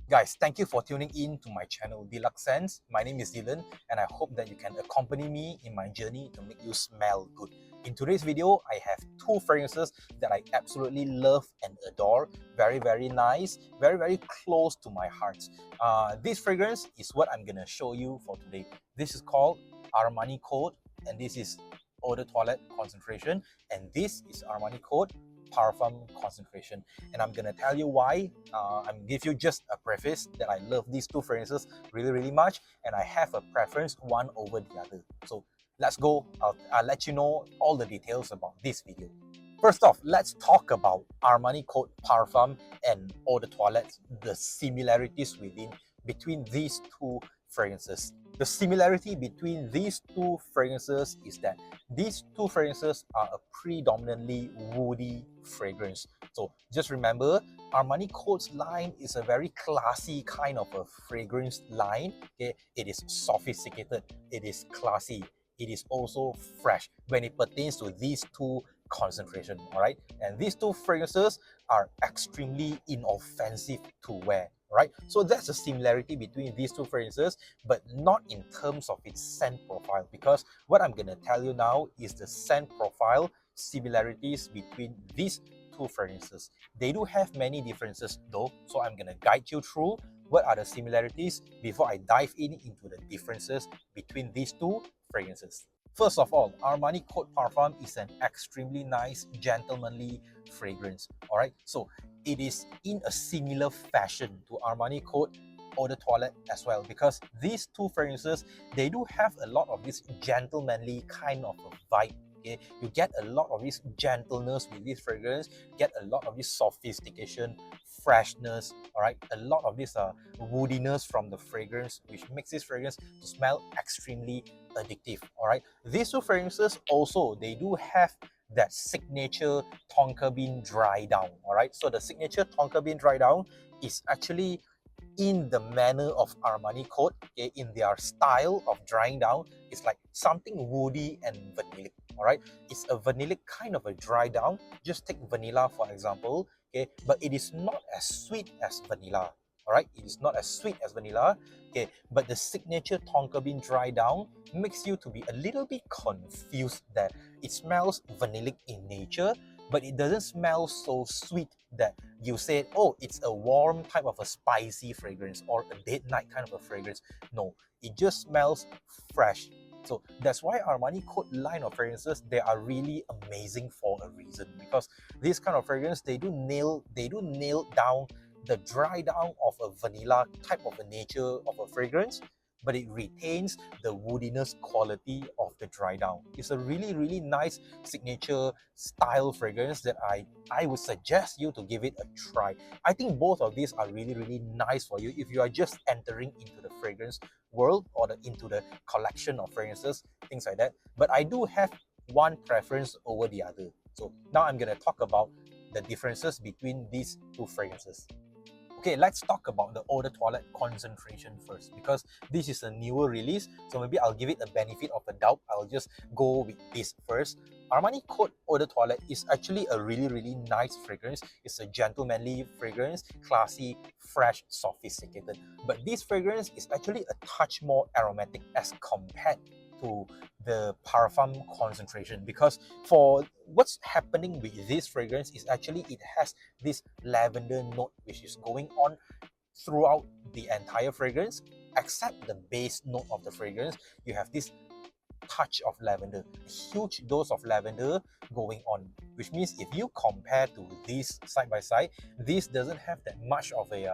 Guys, thank you for tuning in to my channel Deluxe Sense. My name is Dylan and I hope that you can accompany me in my journey to make you smell good. In today's video, I have two fragrances that I absolutely love and adore. Very nice, very close to my heart. This fragrance is what I'm gonna show you for today. This is called Armani Code and this is Eau de Toilette Concentration, and this is Armani Code Parfum Concentration. And I'm gonna tell you why. I'm gonna give you just a preface that I love these two fragrances really much, and I have a preference one over the other. So let's go. I'll let you know all the details about this video. First off, let's talk about Armani Code Parfum and Eau de Toilette, the similarities between these two fragrances. The similarity between these two fragrances is that these two fragrances are a predominantly woody fragrance. So just remember, Armani Code's line is a very classy kind of a fragrance line. Okay, it is sophisticated, it is classy, it is also fresh when it pertains to these two concentration. All right, and these two fragrances are extremely inoffensive to wear. Right, so that's the similarity between these two fragrances, but not in terms of its scent profile, because what I'm gonna tell you now is the scent profile similarities between these two fragrances. They do have many differences though, so I'm gonna guide you through what are the similarities before I dive into the differences between these two fragrances. First of all, Armani Code Parfum is an extremely nice, gentlemanly fragrance. Alright, so it is in a similar fashion to Armani Code Eau de Toilette as well, because these two fragrances, they do have a lot of this gentlemanly kind of a vibe. Okay, you get a lot of this gentleness with this fragrance, get a lot of this sophistication, freshness, all right, a lot of this woodiness from the fragrance, which makes this fragrance to smell extremely addictive. All right, these two fragrances also, they do have that signature tonka bean dry down. All right, so the signature tonka bean dry down is actually in the manner of Armani Code. Okay, in their style of drying down, it's like something woody and vanillic. All right, it's a vanillic kind of a dry down. Just take vanilla for example. Okay, but it is not as sweet as vanilla. All right, it is not as sweet as vanilla. Okay, but the signature tonka bean dry down makes you to be a little bit confused that it smells vanillic in nature, but it doesn't smell so sweet that you said, oh, it's a warm type of a spicy fragrance or a date night kind of a fragrance. No, it just smells fresh. So that's why Armani Code line of fragrances, they are really amazing for a reason, because this kind of fragrance, they do nail down the dry down of a vanilla type of a nature of a fragrance, but it retains the woodiness quality of the dry down. It's a really nice signature style fragrance that I would suggest you to give it a try. I think both of these are really nice for you if you are just entering into the fragrance world or into the collection of fragrances, things like that. But I do have one preference over the other. So now I'm going to talk about the differences between these two fragrances. Okay, let's talk about the Eau de Toilette Concentration first, because this is a newer release, so maybe I'll give it a benefit of a doubt. I'll just go with this first. Armani Code Eau de Toilette is actually a really nice fragrance. It's a gentlemanly fragrance, classy, fresh, sophisticated. But this fragrance is actually a touch more aromatic as compared to the Parfum Concentration, because for what's happening with this fragrance is actually it has this lavender note which is going on throughout the entire fragrance. Except the base note of the fragrance, you have this touch of lavender, a huge dose of lavender going on, which means if you compare to this side by side, this doesn't have that much of a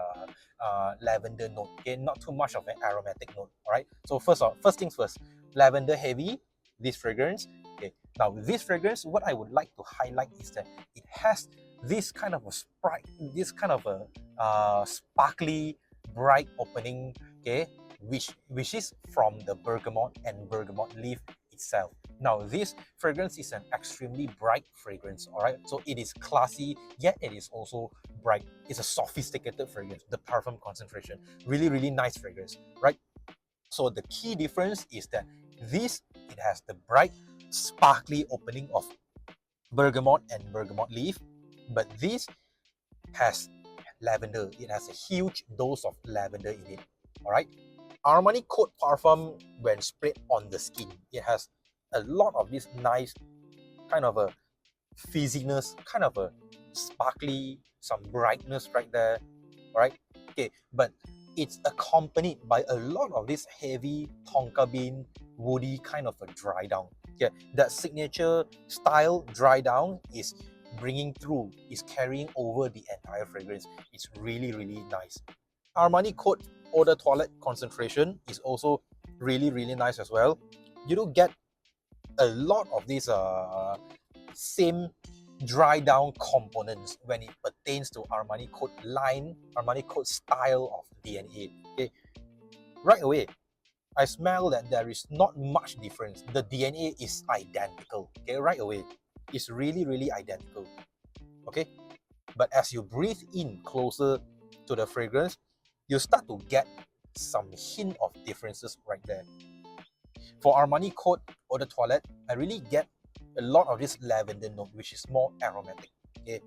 lavender note. Okay, not too much of an aromatic note. All right, so first things first, lavender heavy, this fragrance. Okay, now with this fragrance, what I would like to highlight is that it has this kind of a sprite, this kind of a sparkly, bright opening. Okay, which is from the bergamot and bergamot leaf itself. Now this fragrance is an extremely bright fragrance, all right? So it is classy, yet it is also bright. It's a sophisticated fragrance, the Parfum Concentration. Really nice fragrance, right? So the key difference is that this, it has the bright, sparkly opening of bergamot and bergamot leaf, but this has lavender. It has a huge dose of lavender in it. All right. Armani Coat Parfum, when sprayed on the skin, it has a lot of this nice kind of a fizziness, kind of a sparkly, some brightness right there, right? Okay, but it's accompanied by a lot of this heavy tonka bean, woody kind of a dry down. Yeah, that signature style dry down is bringing through, is carrying over the entire fragrance. It's really, really nice. Armani Coat Eau de Toilette concentration is also really, really nice as well. You do get a lot of these same dry down components when it pertains to Armani Coat line, Armani Coat style of DNA. Okay, right away, I smell that there is not much difference. The DNA is identical. Okay, right away, it's really, really identical. Okay, but as you breathe in closer to the fragrance, you start to get some hint of differences right there. For Armani Coat Eau de Toilette, I really get a lot of this lavender note, which is more aromatic. Okay,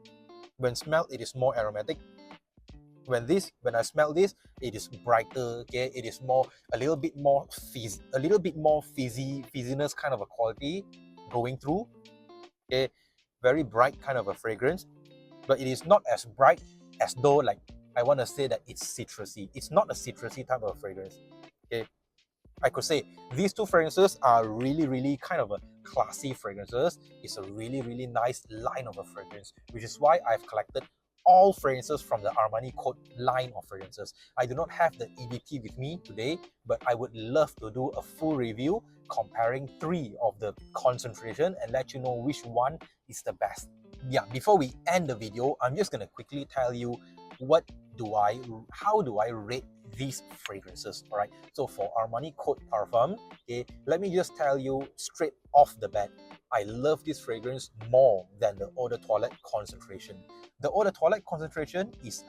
when smelled, it is more aromatic. When I smell this, it is brighter. Okay, it is more a little bit more fizziness kind of a quality going through. Okay, very bright kind of a fragrance, but it is not as bright as though like I want to say that it's citrusy. It's not a citrusy type of fragrance. Okay, I could say these two fragrances are really, really kind of a classy fragrances. It's a really, really nice line of a fragrance, which is why I've collected all fragrances from the Armani Coat line of fragrances. I do not have the EDT with me today, but I would love to do a full review comparing three of the concentration and let you know which one is the best. Yeah, before we end the video, I'm just gonna quickly tell you how do I rate these fragrances. All right, so for Armani Coat Parfum, okay, let me just tell you straight off the bat, I love this fragrance more than the Eau de Toilette concentration. The Eau de Toilette concentration is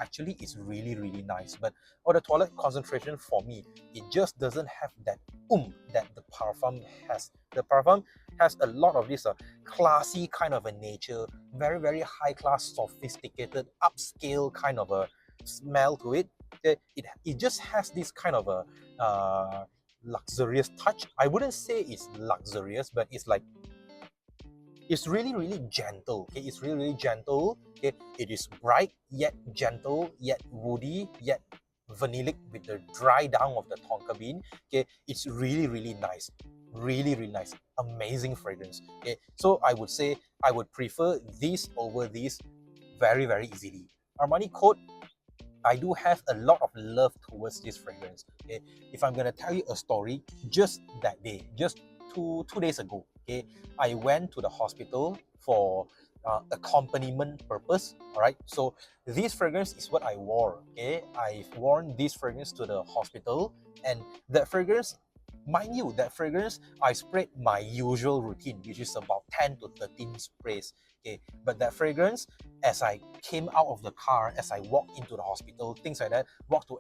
really, really nice, but Eau de Toilette concentration for me, it just doesn't have that that the Parfum has. The Parfum has a lot of this classy kind of a nature, very, very high class, sophisticated, upscale kind of a smell to it. It just has this kind of a luxurious touch. I wouldn't say it's luxurious, but it's like it's really, really gentle. Okay, it's really, really gentle. Okay, it is bright yet gentle, yet woody, yet vanillic with the dry down of the tonka bean. Okay, it's really, really nice. Really, really nice. Amazing fragrance. Okay, so I would say I would prefer this over this very, very easily. Armani Coat, I do have a lot of love towards this fragrance. Okay, if I'm gonna tell you a story, just that day, just two days ago, okay, I went to the hospital for accompaniment purpose. All right, so this fragrance is what I wore. Okay, I've worn this fragrance to the hospital, and that fragrance, mind you, that fragrance I sprayed my usual routine, which is about 10 to 13 sprays. Okay, but that fragrance, as I came out of the car, as I walked into the hospital, things like that, walked to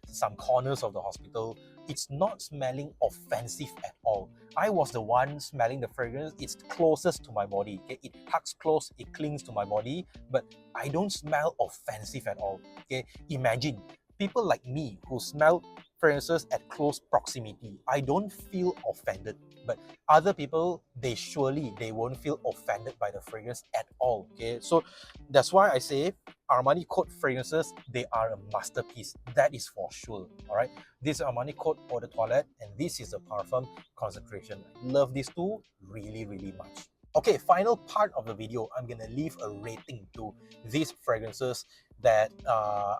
some corners of the hospital, it's not smelling offensive at all. I was the one smelling the fragrance. It's closest to my body. Okay, it hugs close, it clings to my body, but I don't smell offensive at all. Okay, imagine people like me who smell fragrances at close proximity. I don't feel offended, but other people, they won't feel offended by the fragrance at all. Okay, so that's why I say Armani Coat fragrances, they are a masterpiece. That is for sure. All right, this is Armani Coat Eau de Toilette, and this is a Parfum concentration. I love these two really, really much. Okay, final part of the video, I'm gonna leave a rating to these fragrances that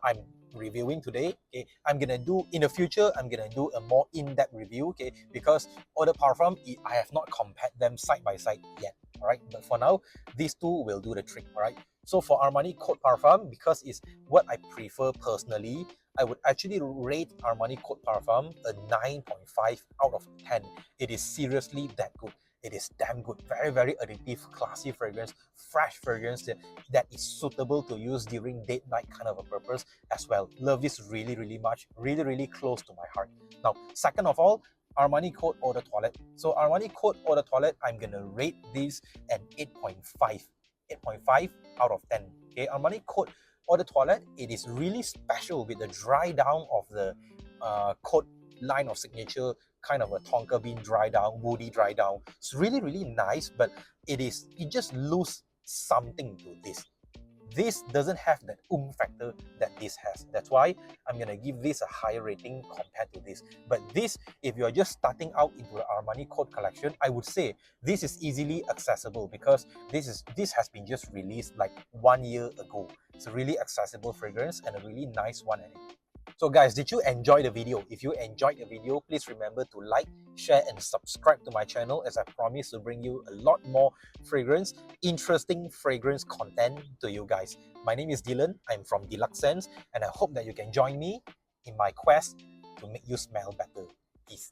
I'm reviewing today. Okay, I'm gonna do in the future, I'm gonna do a more in-depth review. Okay, because Eau de Parfum, I have not compared them side by side yet. All right, but for now, these two will do the trick. All right, so for Armani Coat Parfum, because it's what I prefer personally, I would actually rate Armani Coat Parfum a 9.5 out of 10. It is seriously that good. It is damn good. Very, very addictive, classy fragrance, fresh fragrance that is suitable to use during date night kind of a purpose as well. Love this really, really much. Really, really close to my heart. Now, second of all, Armani Coat Eau de Toilette. So Armani Coat Eau de Toilette, I'm gonna rate this at 8.5. 8.5 out of 10. Okay, Armani Coat Eau de Toilette, it is really special with the dry down of the coat line of signature, kind of a tonka bean dry down, woody dry down. It's really, really nice, but it just lose something to this. This doesn't have that factor that this has. That's why I'm gonna give this a higher rating compared to this. But this, if you're just starting out into the Armani coat collection, I would say this is easily accessible because this has been just released like 1 year ago. It's a really accessible fragrance and a really nice one. So guys, did you enjoy the video? If you enjoyed the video, please remember to like, share and subscribe to my channel, as I promise to bring you a lot more interesting fragrance content to you guys. My name is Dylan, I'm from Deluxe Scents, and I hope that you can join me in my quest to make you smell better. Peace.